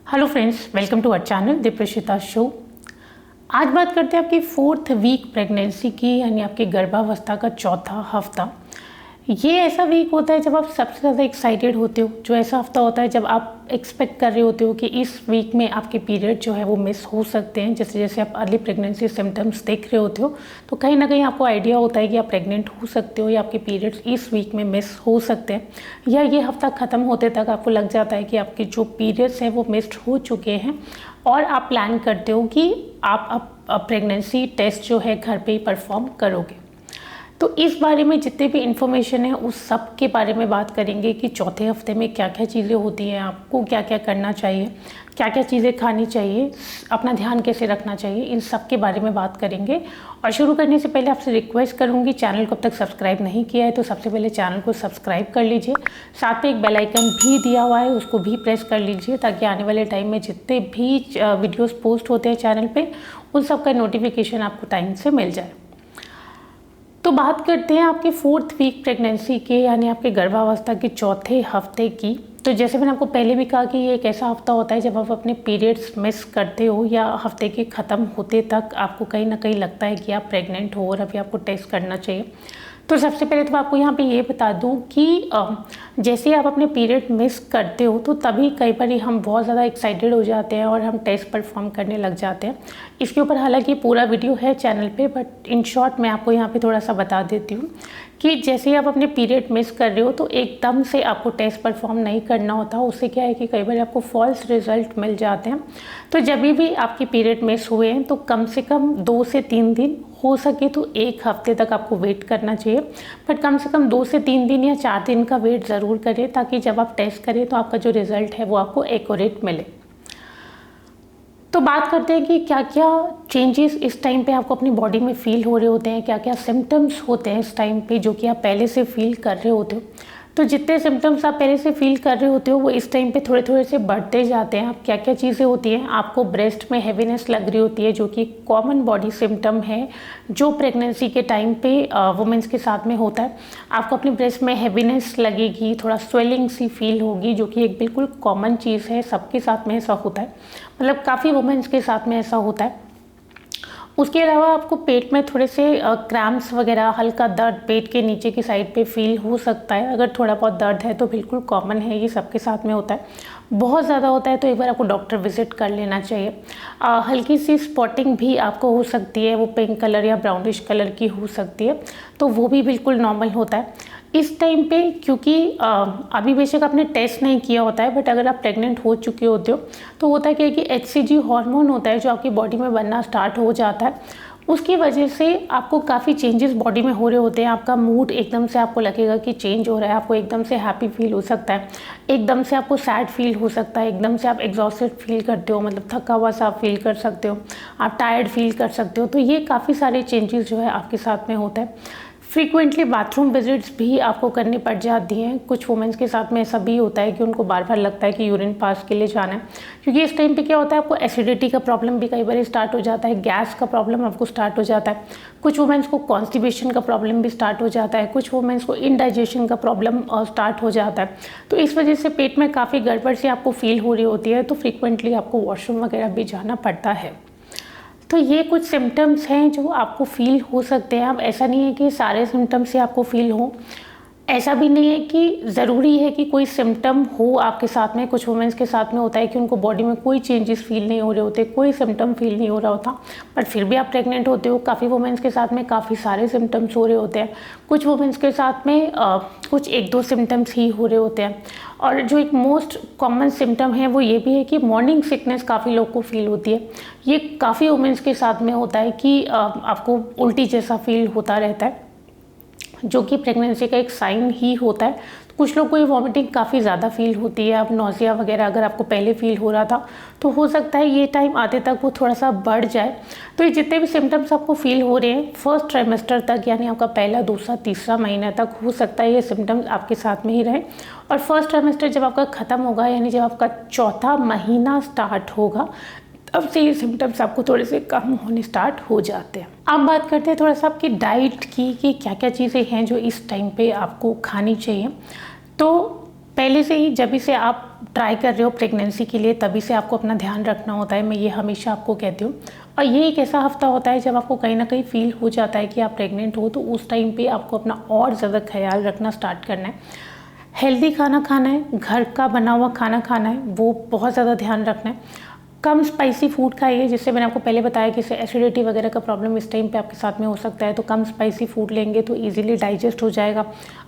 Hello friends, welcome to our channel Deeprishita show. आज बात करते हैं आपकी 4th वीक प्रेगनेंसी की, यानी आपकी गर्भावस्था का चौथा हफ्ता। ये ऐसा वीक होता है जब आप सबसे ज़्यादा एक्साइटेड होते हो। जो ऐसा हफ्ता होता है जब आप एक्सपेक्ट कर रहे होते हो कि इस वीक में आपके पीरियड जो है वो मिस हो सकते हैं। जैसे जैसे आप अर्ली प्रेगनेंसी सिम्टम्स देख रहे होते हो तो कहीं ना कहीं आपको आइडिया होता है कि आप प्रेग्नेंट हो सकते हो या आपके पीरियड्स इस वीक में मिस हो सकते हैं, या ये हफ्ता ख़त्म होते तक आपको लग जाता है कि आपके जो पीरियड्स हैं वो मिस्ड हो चुके हैं और आप प्लान करते हो कि आप प्रेगनेंसी टेस्ट जो है घर पे ही परफॉर्म करोगे। तो इस बारे में जितने भी इन्फॉर्मेशन है उस सब के बारे में बात करेंगे कि चौथे हफ्ते में क्या क्या चीज़ें होती हैं, आपको क्या क्या करना चाहिए, क्या क्या चीज़ें खानी चाहिए, अपना ध्यान कैसे रखना चाहिए, इन सब के बारे में बात करेंगे। और शुरू करने से पहले आपसे रिक्वेस्ट करूँगी, चैनल को अब तक सब्सक्राइब नहीं किया है तो सबसे पहले चैनल को सब्सक्राइब कर लीजिए। साथ में एक बेल आइकन भी दिया हुआ है, उसको भी प्रेस कर लीजिए ताकि आने वाले टाइम में जितने भी वीडियोज़ पोस्ट होते हैं चैनल पर उन सब का नोटिफिकेशन आपको टाइम से मिल जाए। तो बात करते हैं आपकी 4th वीक प्रेगनेंसी के, यानी आपके गर्भावस्था के चौथे हफ्ते की। तो जैसे मैंने आपको पहले भी कहा कि ये एक ऐसा हफ्ता होता है जब आप अपने पीरियड्स मिस करते हो या हफ्ते के ख़त्म होते तक आपको कहीं ना कहीं लगता है कि आप प्रेग्नेंट हो और अभी आपको टेस्ट करना चाहिए। तो सबसे पहले तो आपको यहाँ पे ये बता दूँ कि जैसे आप अपने पीरियड मिस करते हो तो तभी कई बार हम बहुत ज़्यादा एक्साइटेड हो जाते हैं और हम टेस्ट परफॉर्म करने लग जाते हैं। इसके ऊपर हालांकि पूरा वीडियो है चैनल पे, बट इन शॉर्ट मैं आपको यहाँ पे थोड़ा सा बता देती हूँ कि जैसे आप अपने पीरियड मिस कर रहे हो तो एकदम से आपको टेस्ट परफॉर्म नहीं करना होता। उससे क्या है कि कई बार आपको फॉल्स रिजल्ट मिल जाते हैं। तो जब भी आपके पीरियड मिस हुए हैं तो कम से कम 2 से 3 दिन, हो सके तो 1 हफ्ते तक आपको वेट करना चाहिए, बट कम से कम 2 से 3 दिन या 4 दिन का वेट ज़रूर करें ताकि जब आप टेस्ट करें तो आपका जो रिज़ल्ट है वो आपको एक्यूरेट मिले। तो बात करते हैं कि क्या क्या चेंजेस इस टाइम पे आपको अपनी बॉडी में फील हो रहे होते हैं, क्या क्या सिम्टम्स होते हैं इस टाइम पे जो कि आप पहले से फील कर रहे होते हो। तो जितने सिम्टम्स आप पहले से फील कर रहे होते हो वो इस टाइम पे थोड़े थोड़े से बढ़ते जाते हैं। आप क्या क्या चीज़ें होती हैं, आपको ब्रेस्ट में हैवीनेस लग रही होती है जो कि कॉमन बॉडी सिम्टम है जो प्रेगनेंसी के टाइम पे वुमेंस के साथ में होता है। आपको अपनी ब्रेस्ट में हैवीनेस लगेगी, थोड़ा स्वेलिंग सी फील होगी जो कि एक बिल्कुल कॉमन चीज़ है, सबके साथ में ऐसा होता है, मतलब काफ़ी वुमेंस के साथ में ऐसा होता है। उसके अलावा आपको पेट में थोड़े से क्रैम्प्स वगैरह, हल्का दर्द पेट के नीचे की साइड पे फील हो सकता है। अगर थोड़ा बहुत दर्द है तो बिल्कुल कॉमन है, ये सबके साथ में होता है। बहुत ज़्यादा होता है तो एक बार आपको डॉक्टर विजिट कर लेना चाहिए। हल्की सी स्पॉटिंग भी आपको हो सकती है, वो पिंक कलर या ब्राउनिश कलर की हो सकती है, तो वो भी बिल्कुल नॉर्मल होता है इस टाइम पे। क्योंकि अभी बेशक आपने टेस्ट नहीं किया होता है, बट अगर आप प्रेग्नेंट हो चुके होते हो तो होता क्या है कि HCG हार्मोन होता है जो आपकी बॉडी में बनना स्टार्ट हो जाता है। उसकी वजह से आपको काफ़ी चेंजेस बॉडी में हो रहे होते हैं। आपका मूड एकदम से आपको लगेगा कि चेंज हो रहा है, आपको एकदम से हैप्पी फील हो सकता है, एकदम से आपको सैड फील हो सकता है, एकदम से आप एग्जॉस्टेड फील करते हो, मतलब थका हुआ सा आप फील कर सकते हो, आप टायर्ड फील कर सकते हो। तो ये काफ़ी सारे चेंजेस जो है आपके साथ में होता है। फ्रीक्वेंटली बाथरूम विजिट्स भी आपको करनी पड़ जाती हैं। कुछ वुमेंस के साथ में ऐसा भी होता है कि उनको बार बार लगता है कि यूरिन पास के लिए जाना है, क्योंकि इस टाइम पे क्या होता है आपको एसिडिटी का प्रॉब्लम भी कई बार स्टार्ट हो जाता है, गैस का प्रॉब्लम आपको स्टार्ट हो जाता है, कुछ वुमेंस को कॉन्स्टिपेशन का प्रॉब्लम भी स्टार्ट हो जाता है, कुछ वुमेंस को इनडाइजेशन का प्रॉब्लम स्टार्ट हो जाता है। तो इस वजह से पेट में काफ़ी गड़बड़ सी आपको फील हो रही होती है, तो फ्रीक्वेंटली आपको वॉशरूम वगैरह भी जाना पड़ता है। तो ये कुछ सिम्टम्स हैं जो आपको फील हो सकते हैं। अब ऐसा नहीं है कि सारे सिम्टम्स से आपको फील हो, ऐसा भी नहीं है कि ज़रूरी है कि कोई सिम्टम हो आपके साथ में। कुछ वुमेंस के साथ में होता है कि उनको बॉडी में कोई चेंजेस फील नहीं हो रहे होते, कोई सिम्टम फील नहीं हो रहा होता, बट फिर भी आप प्रेग्नेंट होते हो। काफ़ी वुमेंस के साथ में काफ़ी सारे सिम्टम्स हो रहे होते हैं, कुछ वुमेंस के साथ में कुछ 1-2 सिम्टम्स ही हो रहे होते हैं। और जो एक मोस्ट कॉमन सिम्टम है वो ये भी है कि मॉर्निंग सिकनेस काफ़ी लोग को फील होती है। ये काफ़ी वुमेंस के साथ में होता है कि आपको उल्टी जैसा फील होता रहता है, जो कि प्रेगनेंसी का एक साइन ही होता है। तो कुछ लोग को ये वॉमिटिंग काफ़ी ज़्यादा फील होती है। अब नौजिया वगैरह अगर आपको पहले फील हो रहा था तो हो सकता है ये टाइम आते तक वो थोड़ा सा बढ़ जाए। तो ये जितने भी सिम्टम्स आपको फील हो रहे हैं फर्स्ट ट्राइमेस्टर तक, यानी आपका पहला, दूसरा, तीसरा महीना तक हो सकता है ये सिम्टम्स आपके साथ में ही रहें। और फर्स्ट ट्राइमेस्टर जब आपका ख़त्म होगा, यानी जब आपका चौथा महीना स्टार्ट होगा, तब से ये सिम्टम्स आपको थोड़े से कम होने स्टार्ट हो जाते हैं। अब बात करते हैं थोड़ा सा आपकी डाइट की कि क्या क्या चीज़ें हैं जो इस टाइम पे आपको खानी चाहिए। तो पहले से ही जब से आप ट्राई कर रहे हो प्रेगनेंसी के लिए, तभी से आपको अपना ध्यान रखना होता है। मैं ये हमेशा आपको कहती हूँ। और ये एक ऐसा हफ्ता होता है जब आपको कहीं ना कहीं फील हो जाता है कि आप प्रेग्नेंट हो, तो उस टाइम पे आपको अपना और ज़्यादा ख्याल रखना स्टार्ट करना है। हेल्दी खाना खाना है, घर का बना हुआ खाना खाना है, वो बहुत ज़्यादा ध्यान रखना है। कम स्पाइसी फूड खाइए, जिससे मैंने आपको पहले बताया कि इससे एसिडिटी वगैरह का प्रॉब्लम इस टाइम पे आपके साथ में हो सकता है। तो कम स्पाइसी फूड लेंगे तो इजीली डाइजेस्ट हो जाएगा,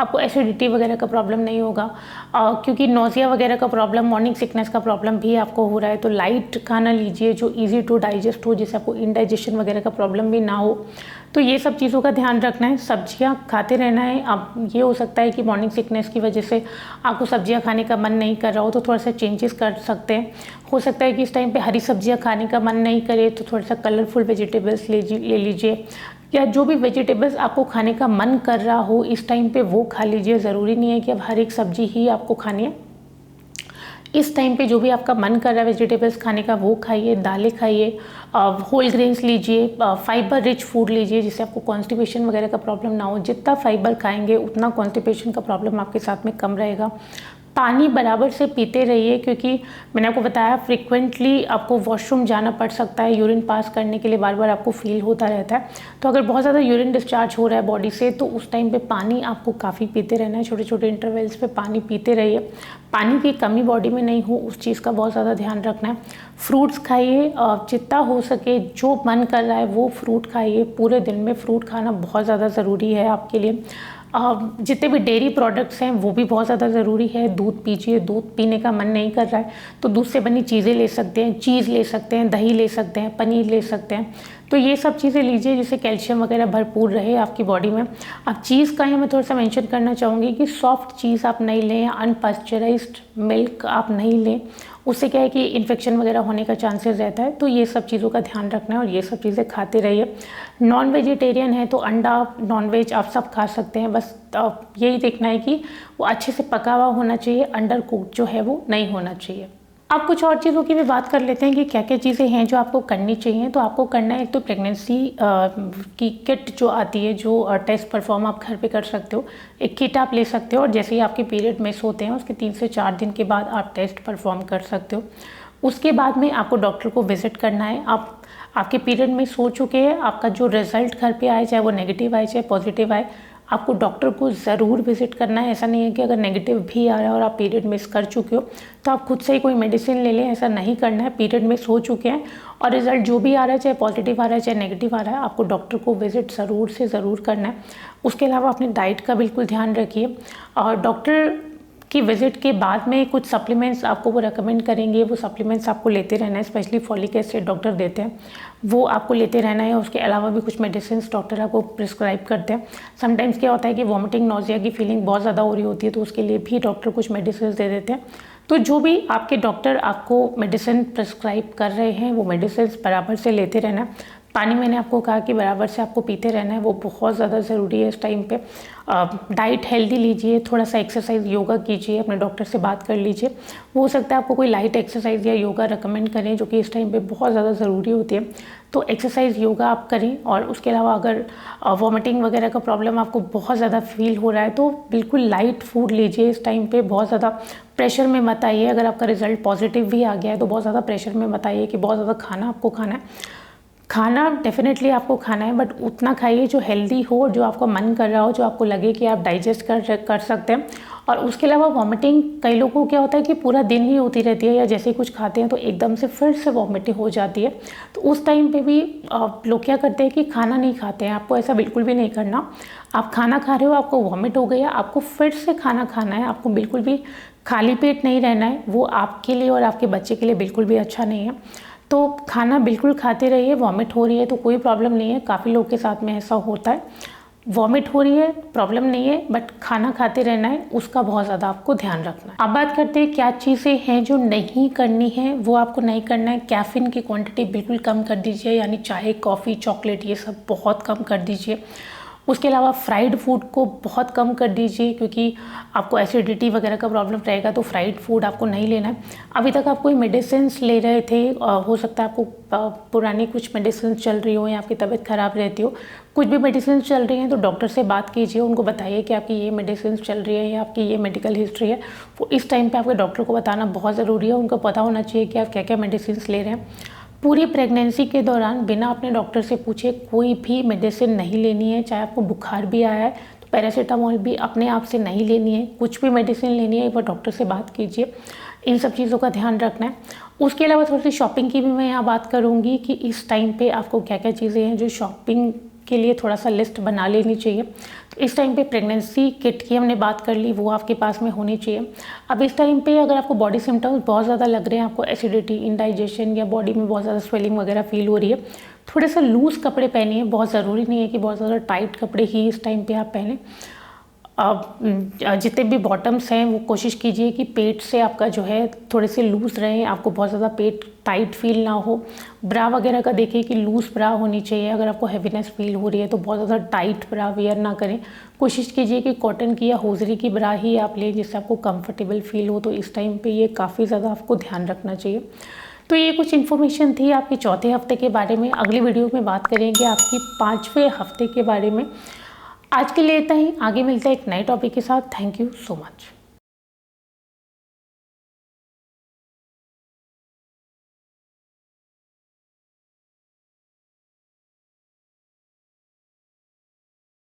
आपको एसिडिटी वगैरह का प्रॉब्लम नहीं होगा। क्योंकि नोज़िया वगैरह का प्रॉब्लम, मॉर्निंग सिकनेस का प्रॉब्लम भी आपको हो रहा है, तो लाइट खाना लीजिए जो ईजी टू डाइजेस्ट हो, जिससे आपको इंडाइजेशन वगैरह का प्रॉब्लम भी ना हो। तो ये सब चीज़ों का ध्यान रखना है। सब्जियां खाते रहना है। अब ये हो सकता है कि मॉर्निंग सिकनेस की वजह से आपको सब्जियां खाने का मन नहीं कर रहा हो, तो थोड़ा सा चेंजेस कर सकते हैं। हो सकता है कि इस टाइम पे हरी सब्जियां खाने का मन नहीं करे, तो थोड़ा सा कलरफुल वेजिटेबल्स ले लीजिए, या जो भी वेजिटेबल्स आपको खाने का मन कर रहा हो इस टाइम पे वो खा लीजिए। ज़रूरी नहीं है कि अब हर एक सब्जी ही आपको खानी है। इस टाइम पे जो भी आपका मन कर रहा है वेजिटेबल्स खाने का वो खाइए, दालें खाइए, होल ग्रेन्स लीजिए, फाइबर रिच फूड लीजिए, जिससे आपको कॉन्स्टिपेशन वगैरह का प्रॉब्लम ना हो। जितना फाइबर खाएंगे उतना कॉन्स्टिपेशन का प्रॉब्लम आपके साथ में कम रहेगा। पानी बराबर से पीते रहिए, क्योंकि मैंने आपको बताया फ्रिक्वेंटली आपको वॉशरूम जाना पड़ सकता है। यूरिन पास करने के लिए बार बार आपको फील होता रहता है। तो अगर बहुत ज़्यादा यूरिन डिस्चार्ज हो रहा है बॉडी से, तो उस टाइम पे पानी आपको काफ़ी पीते रहना है। छोटे छोटे इंटरवल्स पे पानी पीते रहिए। पानी की कमी बॉडी में नहीं हो, उस चीज़ का बहुत ज़्यादा ध्यान रखना है। फ्रूट्स खाइए, जितना हो सके जो मन कर रहा है वो फ्रूट खाइए। पूरे दिन में फ्रूट खाना बहुत ज़्यादा ज़रूरी है आपके लिए। जितने भी डेयरी प्रोडक्ट्स हैं वो भी बहुत ज़्यादा ज़रूरी है। दूध पीजिए, दूध पीने का मन नहीं कर रहा है तो दूध से बनी चीज़ें ले सकते हैं, चीज़ ले सकते हैं, दही ले सकते हैं, पनीर ले सकते हैं। तो ये सब चीज़ें लीजिए जिससे कैल्शियम वगैरह भरपूर रहे आपकी बॉडी में। अब चीज़ का यहाँ मैं थोड़ा सा मेंशन करना चाहूँगी कि सॉफ्ट चीज़ आप नहीं लें, अनपास्चराइज्ड मिल्क आप नहीं लें। उससे क्या है कि इन्फेक्शन वगैरह होने का चांसेस रहता है। तो ये सब चीज़ों का ध्यान रखना है और ये सब चीज़ें खाते रहिए। नॉन वेजिटेरियन है तो अंडा, नॉन वेज आप सब खा सकते हैं। बस यही देखना है कि वो अच्छे से पका हुआ होना चाहिए, अंडर कुक्ड जो है वो नहीं होना चाहिए। अब कुछ और चीज़ों की भी बात कर लेते हैं कि क्या क्या चीज़ें हैं जो आपको करनी चाहिए। तो आपको करना है, एक तो प्रेगनेंसी की किट जो आती है, जो टेस्ट परफॉर्म आप घर पे कर सकते हो। एक किट आप ले सकते हो और जैसे ही आपके पीरियड मिस होते हैं उसके 3 से 4 दिन के बाद आप टेस्ट परफॉर्म कर सकते हो। उसके बाद में आपको डॉक्टर को विजिट करना है। आपके पीरियड मिस हो चुके हैं, आपका जो रिजल्ट घर पे आए, चाहे वो नेगेटिव आए चाहे पॉजिटिव आए, आपको डॉक्टर को ज़रूर विजिट करना है। ऐसा नहीं है कि अगर नेगेटिव भी आ रहा है और आप पीरियड मिस कर चुके हो तो आप खुद से ही कोई मेडिसिन ले लें, ऐसा नहीं करना है। पीरियड मिस हो चुके हैं और रिजल्ट जो भी आ रहा है, चाहे पॉजिटिव आ रहा है चाहे नेगेटिव आ रहा है, आपको डॉक्टर को विजिट ज़रूर से ज़रूर करना है। उसके अलावा अपनी डाइट का बिल्कुल ध्यान रखिए। और डॉक्टर की विजिट के बाद में कुछ सप्लीमेंट्स आपको वो रेकमेंड करेंगे, वो सप्लीमेंट्स आपको लेते रहना है। स्पेशली फॉलिक एसिड डॉक्टर देते हैं, वो आपको लेते रहना है। उसके अलावा भी कुछ मेडिसिन डॉक्टर आपको प्रिस्क्राइब करते हैं। समटाइम्स क्या होता है कि वॉमिटिंग, नोजिया की फीलिंग बहुत ज़्यादा हो रही होती है, तो उसके लिए भी डॉक्टर कुछ मेडिसिन दे देते हैं। तो जो भी आपके डॉक्टर आपको मेडिसिन प्रिस्क्राइब कर रहे हैं वो मेडिसिन बराबर से लेते रहना है। पानी मैंने आपको कहा कि बराबर से आपको पीते रहना है, वो बहुत ज़्यादा ज़रूरी है इस टाइम पे। डाइट हेल्दी लीजिए, थोड़ा सा एक्सरसाइज योगा कीजिए, अपने डॉक्टर से बात कर लीजिए। वो हो सकता है आपको कोई लाइट एक्सरसाइज या योगा रिकमेंड करें, जो कि इस टाइम पे बहुत ज़्यादा ज़रूरी होती है। तो एक्सरसाइज योगा आप करें। और उसके अलावा अगर वॉमिटिंग वगैरह का प्रॉब्लम आपको बहुत ज़्यादा फील हो रहा है तो बिल्कुल लाइट फूड लीजिए इस टाइम पे। बहुत ज़्यादा प्रेशर में मत आइए। अगर आपका रिजल्ट पॉजिटिव भी आ गया है तो बहुत ज़्यादा प्रेशर में मत आइए कि बहुत ज़्यादा खाना आपको खाना है। खाना डेफिनेटली आपको खाना है, बट उतना खाइए जो हेल्दी हो, जो आपका मन कर रहा हो, जो आपको लगे कि आप डाइजेस्ट कर सकते हैं। और उसके अलावा वॉमिटिंग, कई लोगों को क्या होता है कि पूरा दिन ही होती रहती है, या जैसे ही कुछ खाते हैं तो एकदम से फिर से वॉमिटिंग हो जाती है। तो उस टाइम पे भी लोग क्या करते हैं कि खाना नहीं खाते हैं। आपको ऐसा बिल्कुल भी नहीं करना। आप खाना खा रहे हो, आपको वॉमिट हो गया, आपको फिर से खाना खाना है। आपको बिल्कुल भी खाली पेट नहीं रहना है। वो आपके लिए और आपके बच्चे के लिए बिल्कुल भी अच्छा नहीं है। तो खाना बिल्कुल खाते रहिए। वॉमिट हो रही है तो कोई प्रॉब्लम नहीं है, काफ़ी लोग के साथ में ऐसा होता है। वॉमिट हो रही है प्रॉब्लम नहीं है, बट खाना खाते रहना है, उसका बहुत ज़्यादा आपको ध्यान रखना है। अब बात करते हैं क्या चीज़ें हैं जो नहीं करनी है। वो आपको नहीं करना है। कैफ़ीन की क्वांटिटी बिल्कुल कम कर दीजिए, यानी चाय, कॉफ़ी, चॉकलेट ये सब बहुत कम कर दीजिए। उसके अलावा फ्राइड फूड को बहुत कम कर दीजिए, क्योंकि आपको एसिडिटी वगैरह का प्रॉब्लम रहेगा, तो फ्राइड फूड आपको नहीं लेना है। अभी तक आप कोई मेडिसिन ले रहे थे, हो सकता है आपको पुरानी कुछ मेडिसिन चल रही हो या आपकी तबीयत ख़राब रहती हो, कुछ भी मेडिसिन चल रही हैं तो डॉक्टर से बात कीजिए, उनको बताइए कि आपकी ये मेडिसिन चल रही है या आपकी ये मेडिकल हिस्ट्री है। वो इस टाइम पे आपके डॉक्टर को बताना बहुत ज़रूरी है, उनको पता होना चाहिए कि आप क्या क्या मेडिसिन ले रहे हैं। पूरी प्रेगनेंसी के दौरान बिना अपने डॉक्टर से पूछे कोई भी मेडिसिन नहीं लेनी है। चाहे आपको बुखार भी आया है तो पैरासीटामोल भी अपने आप से नहीं लेनी है, कुछ भी मेडिसिन लेनी है एक बार डॉक्टर से बात कीजिए। इन सब चीज़ों का ध्यान रखना है। उसके अलावा थोड़ी सी शॉपिंग की भी मैं यहाँ बात करूँगी कि इस टाइम पे आपको क्या क्या चीज़ें हैं जो शॉपिंग के लिए थोड़ा सा लिस्ट बना लेनी चाहिए। तो इस टाइम पे प्रेगनेंसी किट की हमने बात कर ली, वो आपके पास में होनी चाहिए। अब इस टाइम पे अगर आपको बॉडी सिम्टम्स बहुत ज़्यादा लग रहे हैं, आपको एसिडिटी, इंडाइजेशन या बॉडी में बहुत ज़्यादा स्वेलिंग वगैरह फील हो रही है, थोड़े से लूज़ कपड़े पहनिए। बहुत ज़रूरी नहीं है कि बहुत ज़्यादा टाइट कपड़े ही इस टाइम पे आप पहने। जितने भी बॉटम्स हैं वो कोशिश कीजिए कि पेट से आपका जो है थोड़े से लूज़ रहे, आपको बहुत ज़्यादा पेट टाइट फील ना हो। ब्रा वगैरह का देखिए कि लूज़ ब्रा होनी चाहिए। अगर आपको हैवीनेस फील हो रही है तो बहुत ज़्यादा टाइट ब्रा वेयर ना करें। कोशिश कीजिए कि कॉटन की या होजरी की ब्रा ही आप लें जिससे आपको कंफर्टेबल फील हो। तो इस टाइम पे ये काफ़ी ज़्यादा आपको ध्यान रखना चाहिए। तो ये कुछ इन्फॉर्मेशन थी आपके चौथे हफ्ते के बारे में। अगली वीडियो में बात करेंगे आपकी 5वें हफ्ते के बारे में। आज के लिए इतना ही, आगे मिलते हैं एक नए टॉपिक के साथ। Thank you so much.